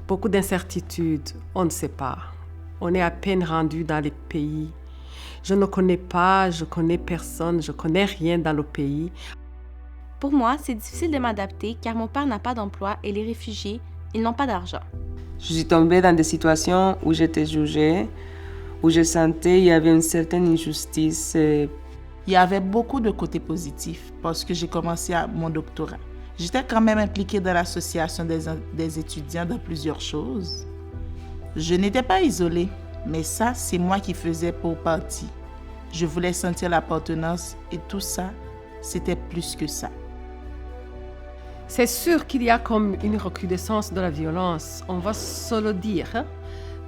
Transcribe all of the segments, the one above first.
beaucoup d'incertitudes, on ne sait pas. On est à peine rendu dans les pays. Je ne connais pas, je connais personne, je connais rien dans le pays. Pour moi, c'est difficile de m'adapter car mon père n'a pas d'emploi et les réfugiés, ils n'ont pas d'argent. Je suis tombée dans des situations où j'étais jugée, où je sentais qu'il y avait une certaine injustice. Il y avait beaucoup de côtés positifs parce que j'ai commencé mon doctorat. J'étais quand même impliquée dans l'association des étudiants dans plusieurs choses. Je n'étais pas isolée, mais ça, c'est moi qui faisais pour partie. Je voulais sentir l'appartenance et tout ça, c'était plus que ça. C'est sûr qu'il y a comme une recrudescence de la violence, on va se le dire.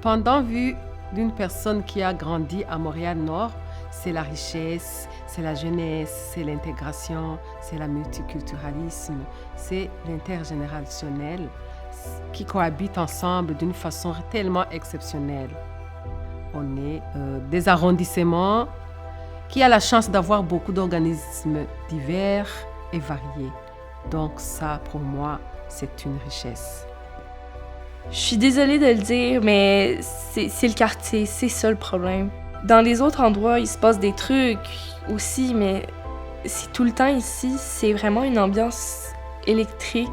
Pendant vue d'une personne qui a grandi à Montréal-Nord, c'est la richesse, c'est la jeunesse, c'est l'intégration, c'est le multiculturalisme, c'est l'intergénérationnel qui cohabitent ensemble d'une façon tellement exceptionnelle. On est des arrondissements qui a la chance d'avoir beaucoup d'organismes divers et variés. Donc ça, pour moi, c'est une richesse. Je suis désolée de le dire, mais c'est le quartier, c'est ça le problème. Dans les autres endroits, il se passe des trucs aussi, mais c'est tout le temps ici, c'est vraiment une ambiance électrique.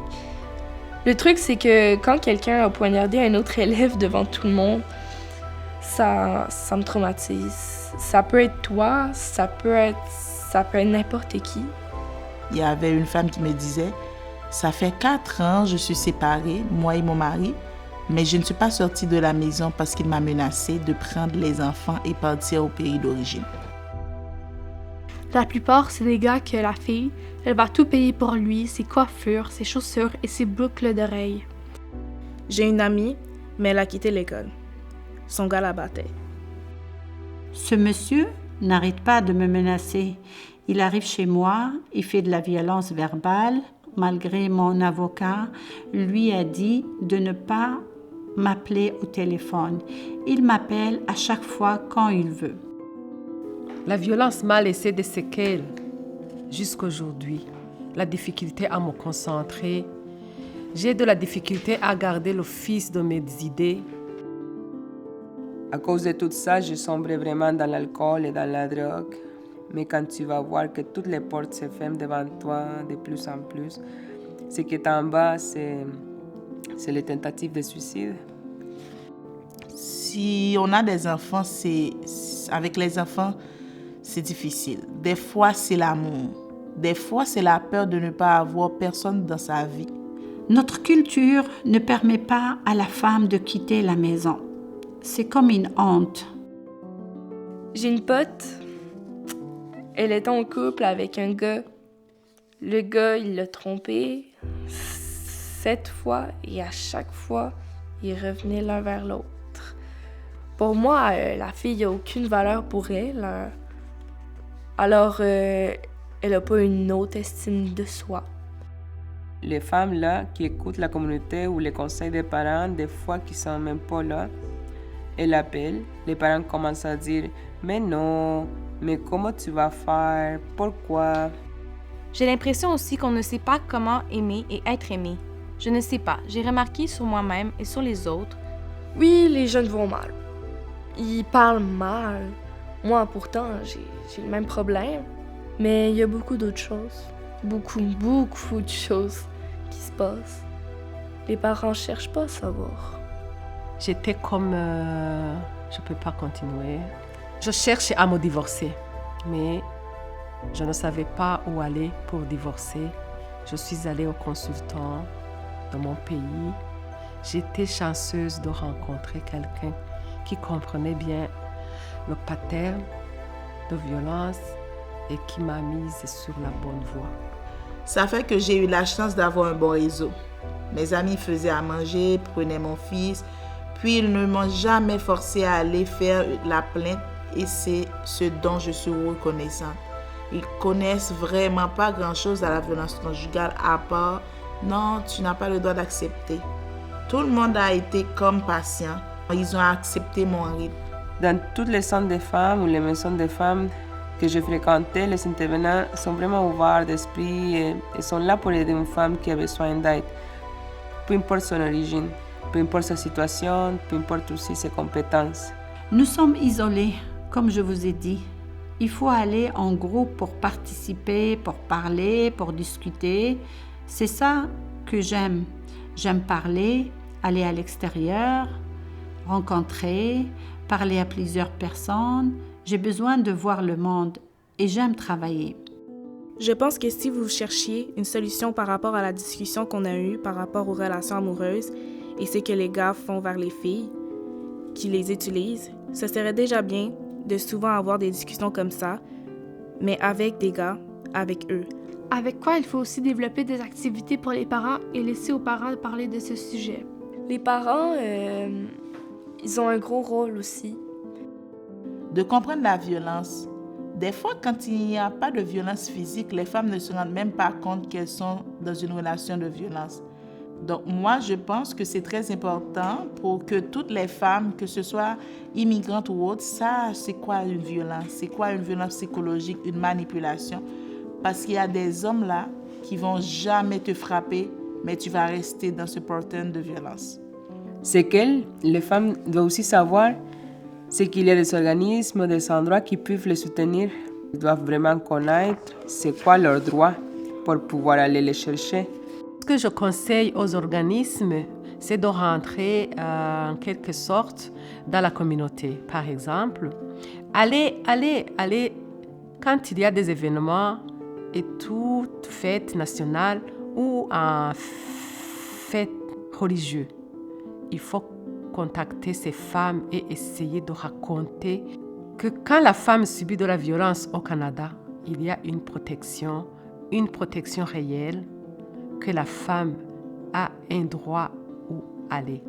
Le truc, c'est que quand quelqu'un a poignardé un autre élève devant tout le monde, ça me traumatise. Ça peut être toi, ça peut être n'importe qui. Il y avait une femme qui me disait « Ça fait 4 ans, je suis séparée, moi et mon mari, mais je ne suis pas sortie de la maison parce qu'il m'a menacée de prendre les enfants et partir au pays d'origine. » La plupart, c'est des gars que la fille, elle va tout payer pour lui, ses coiffures, ses chaussures et ses boucles d'oreilles. J'ai une amie, mais elle a quitté l'école. Son gars la battait. Ce monsieur n'arrête pas de me menacer. Il arrive chez moi, il fait de la violence verbale. Malgré mon avocat, lui a dit de ne pas m'appeler au téléphone. Il m'appelle à chaque fois quand il veut. La violence m'a laissé des séquelles jusqu'aujourd'hui. La difficulté à me concentrer. J'ai de la difficulté à garder le fil de mes idées. À cause de tout ça, je sombrais vraiment dans l'alcool et dans la drogue. Mais quand tu vas voir que toutes les portes se ferment devant toi de plus en plus, ce qui est en bas, c'est les tentatives de suicide. Si on a des enfants, avec les enfants, c'est difficile. Des fois, c'est l'amour. Des fois, c'est la peur de ne pas avoir personne dans sa vie. Notre culture ne permet pas à la femme de quitter la maison. C'est comme une honte. J'ai une pote, elle est en couple avec un gars. Le gars, il l'a trompée 7 fois et à chaque fois, ils revenaient l'un vers l'autre. Pour moi, la fille n'a aucune valeur pour elle. Alors, elle n'a pas une haute estime de soi. Les femmes là qui écoutent la communauté ou les conseils des parents, des fois qui ne sont même pas là, elles appellent. Les parents commencent à dire « Mais non, mais comment tu vas faire? Pourquoi? » J'ai l'impression aussi qu'on ne sait pas comment aimer et être aimé. Je ne sais pas, j'ai remarqué sur moi-même et sur les autres. Oui, les jeunes vont mal. Ils parlent mal. Moi, pourtant, j'ai le même problème. Mais il y a beaucoup d'autres choses. Beaucoup de choses qui se passent. Les parents cherchent pas à savoir. J'étais comme... je peux pas continuer. Je cherchais à me divorcer, mais je ne savais pas où aller pour divorcer. Je suis allée au consultant de mon pays. J'étais chanceuse de rencontrer quelqu'un qui comprenait bien le pattern de violence et qui m'a mise sur la bonne voie. Ça fait que j'ai eu la chance d'avoir un bon réseau. Mes amis faisaient à manger, prenaient mon fils, puis ils ne m'ont jamais forcé à aller faire la plainte et c'est ce dont je suis reconnaissante. Ils connaissent vraiment pas grand-chose à la violence conjugale à part « Non, tu n'as pas le droit d'accepter ». Tout le monde a été comme patient. Ils ont accepté mon rythme. Dans toutes les centres de femmes ou les maisons de femmes que je fréquentais, les intervenants sont vraiment ouverts d'esprit et sont là pour aider une femme qui a besoin d'aide, peu importe son origine. peu importe sa situation, peu importe aussi ses compétences. Nous sommes isolés, comme je vous ai dit. Il faut aller en groupe pour participer, pour parler, pour discuter. C'est ça que j'aime. J'aime parler, aller à l'extérieur, rencontrer, parler à plusieurs personnes. J'ai besoin de voir le monde et j'aime travailler. Je pense que si vous cherchiez une solution par rapport à la discussion qu'on a eue par rapport aux relations amoureuses et ce que les gars font vers les filles, qui les utilisent, ce serait déjà bien de souvent avoir des discussions comme ça, mais avec des gars, avec eux. Avec quoi il faut aussi développer des activités pour les parents et laisser aux parents parler de ce sujet. Les parents, ils ont un gros rôle aussi. De comprendre la violence. Des fois, quand il n'y a pas de violence physique, les femmes ne se rendent même pas compte qu'elles sont dans une relation de violence. Donc moi, je pense que c'est très important pour que toutes les femmes, que ce soit immigrantes ou autres, sachent c'est quoi une violence, c'est quoi une violence psychologique, une manipulation. Parce qu'il y a des hommes là qui vont jamais te frapper, mais tu vas rester dans ce pattern de violence. C'est qu'elles, les femmes, doivent aussi savoir c'est qu'il y a des organismes, des endroits qui peuvent les soutenir. Ils doivent vraiment connaître c'est quoi leurs droits pour pouvoir aller les chercher. Ce que je conseille aux organismes, c'est de rentrer en quelque sorte dans la communauté. Par exemple, aller quand il y a des événements et toutes fêtes nationales ou en fêtes religieuses. Il faut contacter ces femmes et essayer de raconter que quand la femme subit de la violence au Canada, il y a une protection réelle, que la femme a un droit où aller.